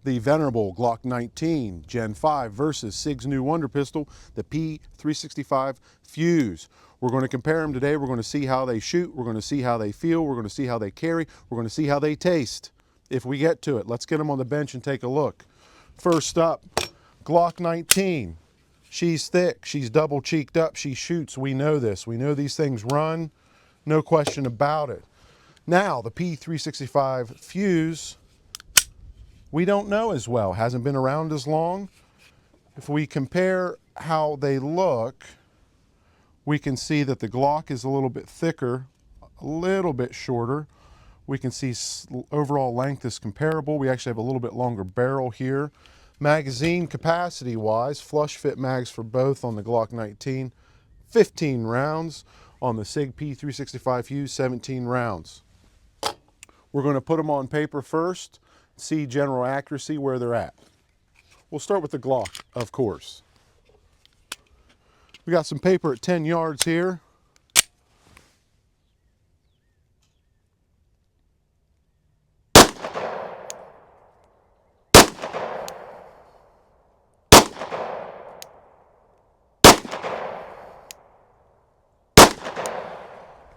the venerable Glock 19 Gen 5 versus SIG's new wonder pistol, the P365 FUSE. We're going to compare them today. We're going to see how they shoot. We're going to see how they feel. We're going to see how they carry. We're going to see how they taste if we get to it. Let's get them on the bench and take a look. First up, Glock 19. She's thick. She's double cheeked up. She shoots. We know this. We know these things run. No question about it. Now, the P365 FUSE, we don't know as well, hasn't been around as long. If we compare how they look, we can see that the Glock is a little bit thicker, a little bit shorter. We can see overall length is comparable. We actually have a little bit longer barrel here. Magazine capacity wise, flush fit mags for both on the Glock 19, 15 rounds. On the SIG P365 FUSE, 17 rounds. We're going to put them on paper first, see general accuracy where they're at. We'll start with the Glock, of course. We got some paper at 10 yards here.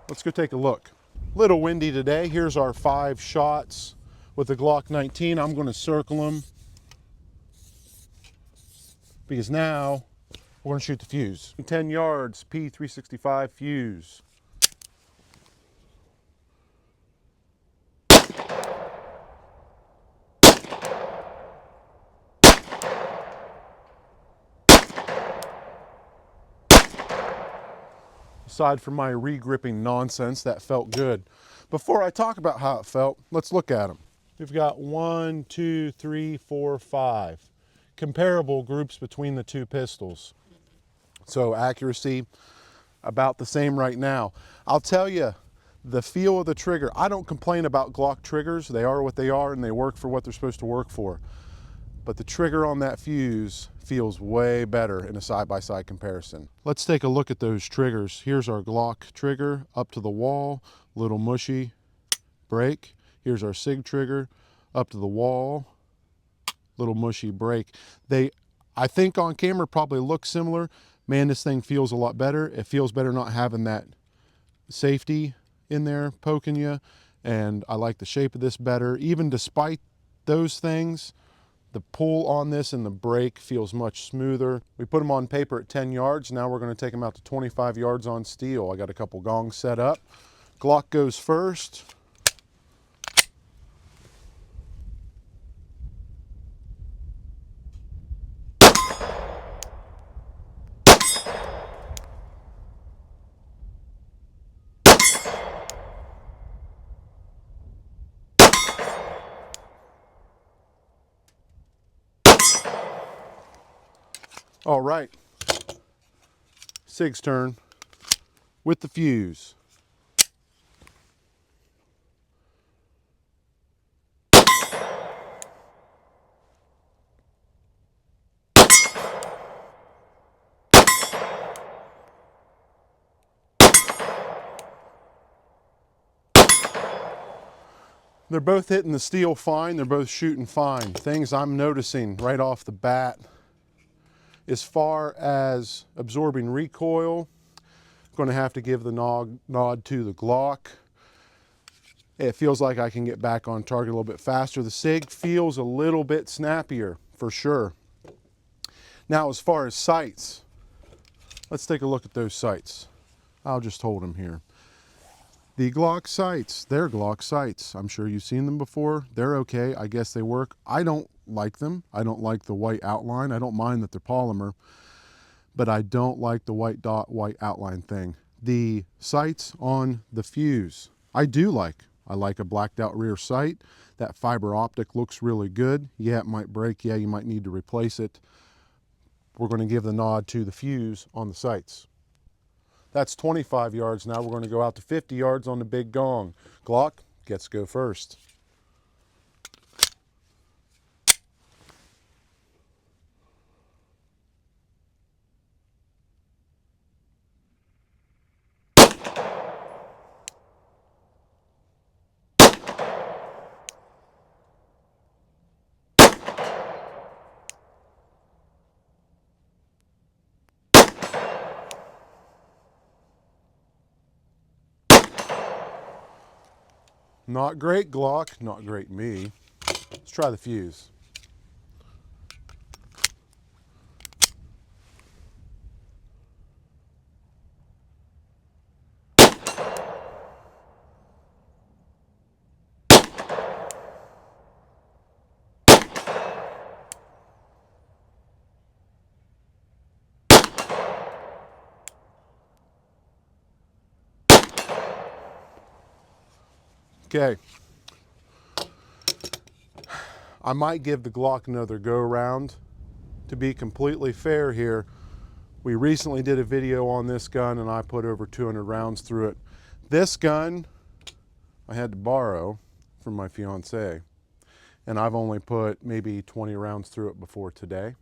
Let's go take a look. Little windy today. Here's our 5 shots with the Glock 19. I'm going to circle them because now we're going to shoot the FUSE. 10 yards, P365 FUSE. Aside from my re-gripping nonsense, that felt good. Before I talk about how it felt, let's look at them. We've got 1, 2, 3, 4, 5 comparable groups between the two pistols. So accuracy about the same right now. I'll tell you, the feel of the trigger, I don't complain about Glock triggers. They are what they are and they work for what they're supposed to work for. But the trigger on that FUSE feels way better in a side-by-side comparison. Let's take a look at those triggers. Here's our Glock trigger, up to the wall, little mushy break. Here's our SIG trigger, up to the wall, little mushy break. They, I think on camera, probably look similar. Man, this thing feels a lot better. It feels better not having that safety in there poking you, and I like the shape of this better. Even despite those things, the pull on this and the break feels much smoother. We put them on paper at 10 yards. Now we're going to take them out to 25 yards on steel. I got a couple gongs set up. Glock goes first. All right, SIG's turn with the FUSE. They're both hitting the steel fine, they're both shooting fine. Things I'm noticing right off the bat, as far as absorbing recoil, I'm going to have to give the nod to the Glock. It feels like I can get back on target a little bit faster. The SIG feels a little bit snappier, for sure. Now, as far as sights, let's take a look at those sights. I'll just hold them here. The Glock sights, they're Glock sights. I'm sure you've seen them before. They're okay. I guess they work. I don't like them. I don't like the white outline. I don't mind that they're polymer, but I don't like the white dot, white outline thing. The sights on the FUSE, I do like. I like a blacked out rear sight. That fiber optic looks really good. Yeah, it might break. Yeah, you might need to replace it. We're going to give the nod to the FUSE on the sights. That's 25 yards. Now we're going to go out to 50 yards on the big gong. Glock gets to go first. Not great Glock, not great me. Let's try the fuse. Okay. I might give the Glock another go around. To be completely fair here, we recently did a video on this gun and I put over 200 rounds through it. This gun I had to borrow from my fiance, and I've only put maybe 20 rounds through it before today.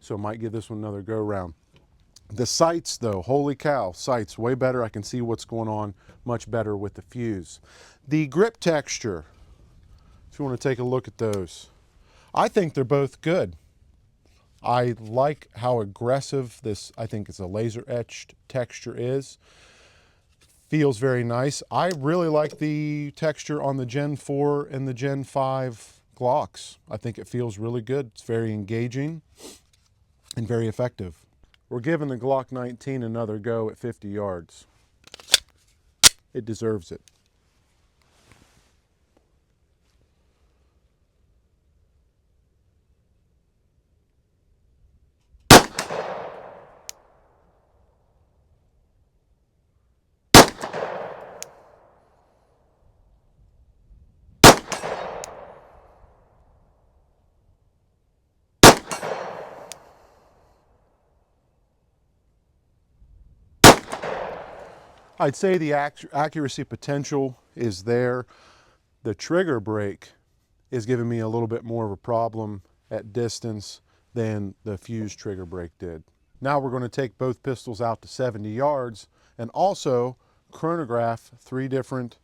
So I might give this one another go round. The sights though, holy cow, sights way better. I can see what's going on much better with the fuse. The grip texture, if you want to take a look at those, I think they're both good. I like how aggressive this, I think it's a laser etched texture is. Feels very nice. I really like the texture on the Gen 4 and the Gen 5 Glocks. I think it feels really good. It's very engaging and very effective. We're giving the Glock 19 another go at 50 yards. It deserves it. I'd say the accuracy potential is there. The trigger brake is giving me a little bit more of a problem at distance than the fuse trigger brake did. Now we're going to take both pistols out to 70 yards and also chronograph 3 different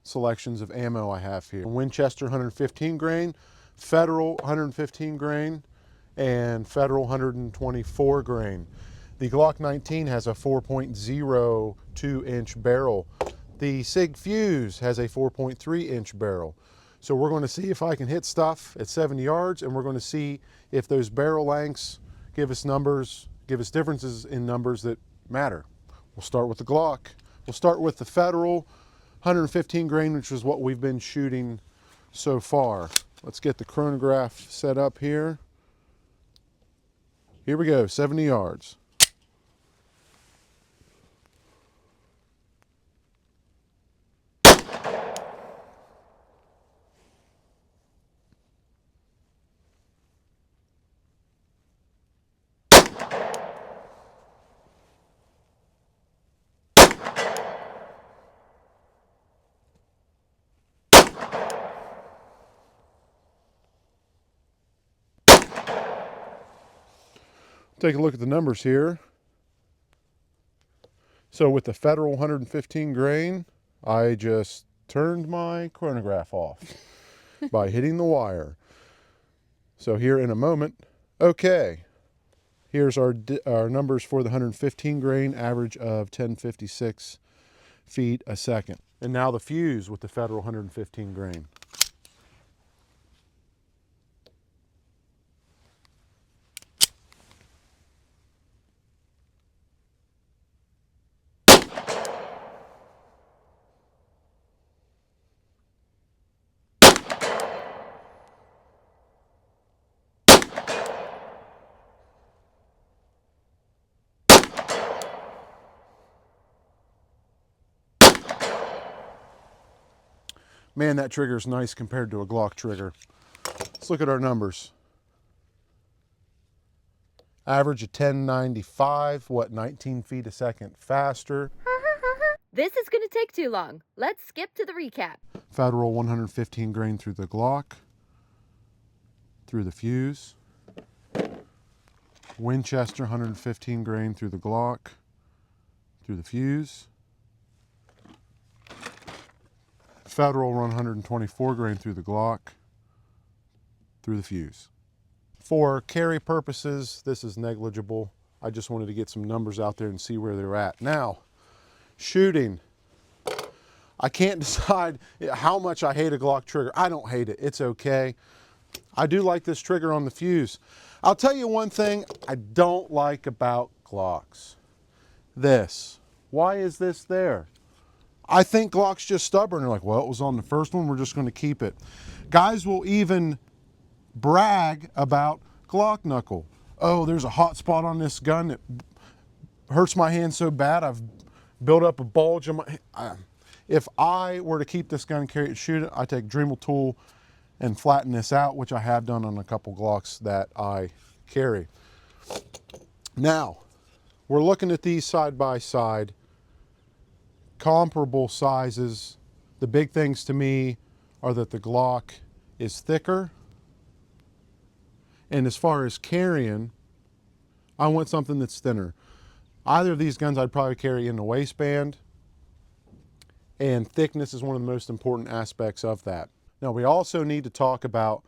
selections of ammo I have here. Winchester 115 grain, Federal 115 grain, and Federal 124 grain. The Glock 19 has a 4.02 inch barrel. The SIG Fuse has a 4.3 inch barrel. So we're going to see if I can hit stuff at 70 yards, and we're going to see if those barrel lengths give us numbers, give us differences in numbers that matter. We'll start with the Glock. We'll start with the Federal 115 grain, which is what we've been shooting so far. Let's get the chronograph set up here. Here we go, 70 yards. Take a look at the numbers here. So with the Federal 115 grain, I just turned my chronograph off by hitting the wire. So here in a moment, okay, here's our numbers for the 115 grain, average of 1056 feet a second. And now the fuse with the Federal 115 grain. Man, that trigger is nice compared to a Glock trigger. Let's look at our numbers. Average of 1095, what, 19 feet a second faster. This is going to take too long. Let's skip to the recap. Federal 115 grain through the Glock, through the fuse. Winchester 115 grain through the Glock, through the fuse. Federal 124 grain through the Glock, through the fuse. For carry purposes, this is negligible. I just wanted to get some numbers out there and see where they're at. Now, shooting. I can't decide how much I hate a Glock trigger. I don't hate it, it's okay. I do like this trigger on the Fuse. I'll tell you one thing I don't like about Glocks. This. Why is this there? I think Glock's just stubborn. They're like, well, it was on the first one, we're just going to keep it. Guys will even brag about Glock knuckle. Oh, there's a hot spot on this gun that hurts my hand so bad I've built up a bulge in my hand. If I were to keep this gun, carry it, shoot it, I take Dremel tool and flatten this out, which I have done on a couple Glocks that I carry. Now, we're looking at these side by side, comparable sizes. The big things to me are that the Glock is thicker, and as far as carrying, I want something that's thinner. Either of these guns I'd probably carry in the waistband, and thickness is one of the most important aspects of that. Now, we also need to talk about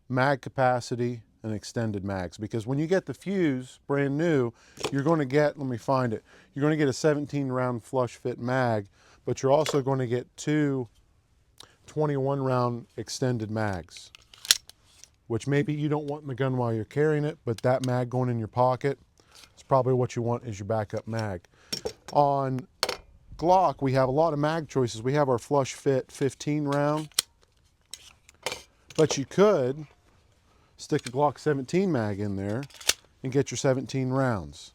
mag capacity and extended mags, because when you get the Fuse brand new, you're going to get, let me find it, you're going to get a 17 round flush fit mag, but you're also going to get two 21 round extended mags, which maybe you don't want in the gun while you're carrying it, but that mag going in your pocket, it's probably what you want as your backup mag. On Glock, we have a lot of mag choices. We have our flush fit 15 round, but you could stick a Glock 17 mag in there and get your 17 rounds.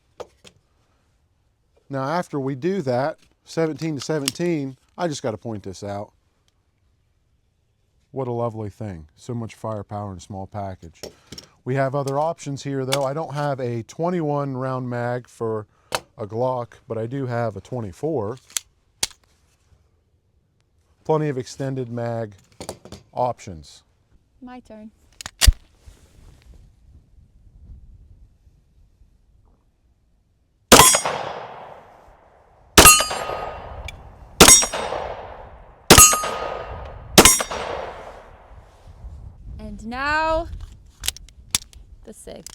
Now, after we do that, 17 to 17, I just got to point this out. What a lovely thing. So much firepower in a small package. We have other options here, though. I don't have a 21 round mag for a Glock, but I do have a 24. Plenty of extended mag options. My turn. And now, the SIG.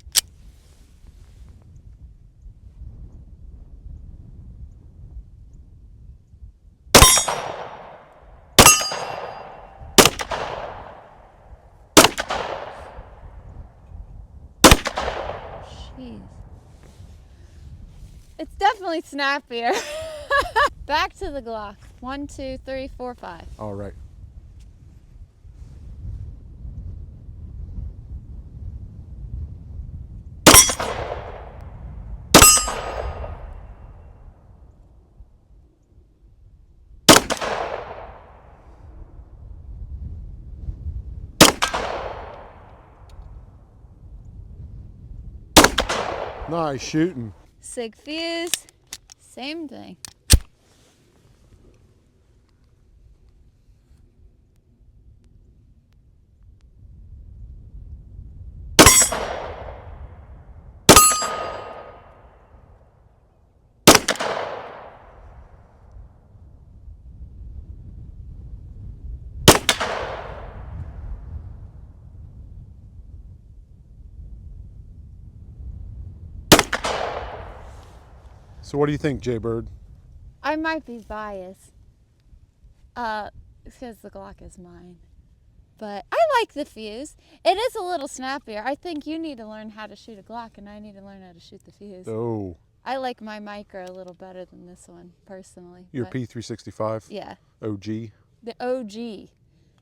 Jeez. It's definitely snappier. Back to the Glock. 1, 2, 3, 4, 5. All right. Nice shooting. SIG Fuse, same thing. So what do you think, Jay-Bird? I might be biased, because the Glock is mine. But I like the Fuse. It is a little snappier. I think you need to learn how to shoot a Glock, and I need to learn how to shoot the Fuse. Oh. I like my micro a little better than this one, personally. Your but P365? yeah, OG? the OG.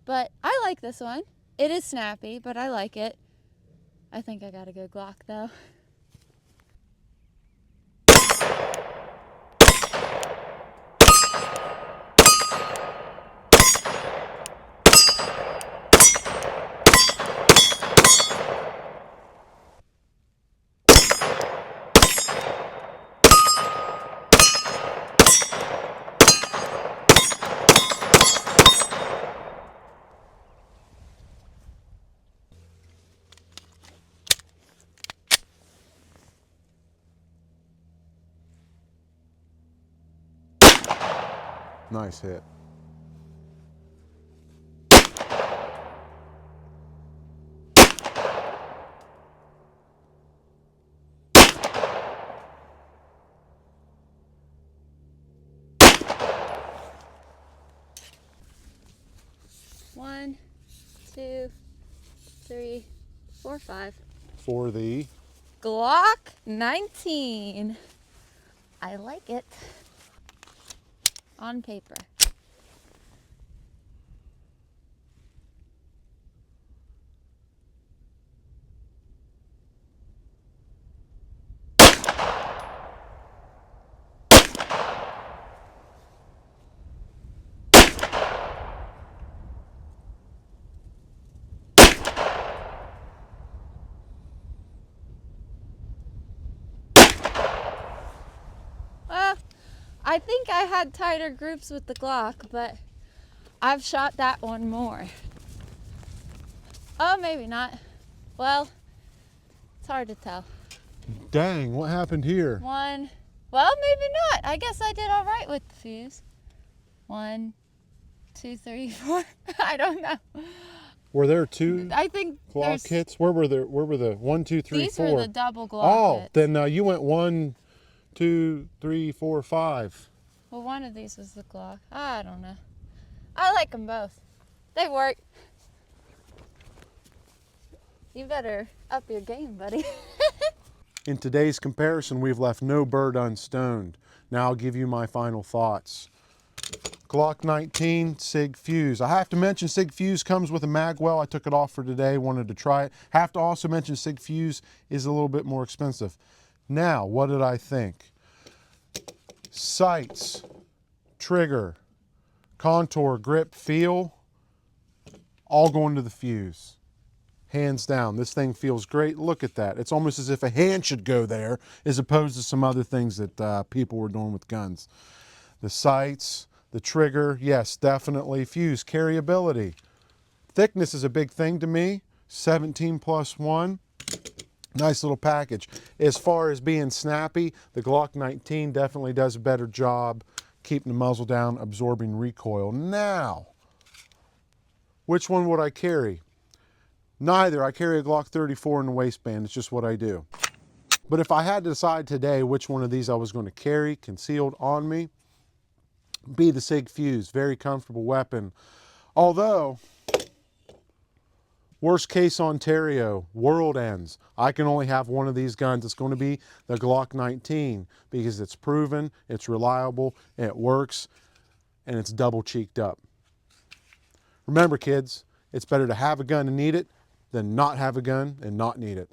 But I like this one. It is snappy, but I like it. I think I gotta go Glock, though. Nice hit. 1, 2, 3, 4, 5. For the Glock 19. I like it. On paper. Well, I think I had tighter groups with the Glock, but I've shot that one more. Oh, maybe not. Well, it's hard to tell. dang, what happened here? One. Well, maybe not. I guess I did all right with the fuse. 1, 2, 3, 4. I don't know. Were there two I think Glock hits? Where were the 1, 2, 3, these 4? were the double Glock Oh, hits. then you went 1, 2, 3, 4, 5. Well, one of these was the Glock. I don't know. I like them both. They work. You better up your game, buddy. In today's comparison, we've left no bird unstoned. Now I'll give you my final thoughts. Glock 19 SIG Fuse. I have to mention SIG Fuse comes with a magwell. I took it off for today, wanted to try it. Have to also mention SIG Fuse is a little bit more expensive. Now, what did I think? Sights, trigger, contour, grip, feel, all going to the Fuse. Hands down, this thing feels great. Look at that. It's almost as if a hand should go there as opposed to some other things that people were doing with guns. The sights, the trigger, yes, definitely. Fuse, carryability. Thickness is a big thing to me. 17 plus 1. Nice little package. As far as being snappy, the Glock 19 definitely does a better job keeping the muzzle down, absorbing recoil. Now, which one would I carry? Neither. I carry a Glock 34 in the waistband. It's just what I do. But if I had to decide today which one of these I was going to carry concealed on me, be the SIG Fuse. Very comfortable weapon. Although, worst case Ontario, world ends. I can only have one of these guns. It's going to be the Glock 19 because it's proven, it's reliable, it works, and it's double cheeked up. Remember, kids, it's better to have a gun and need it than not have a gun and not need it.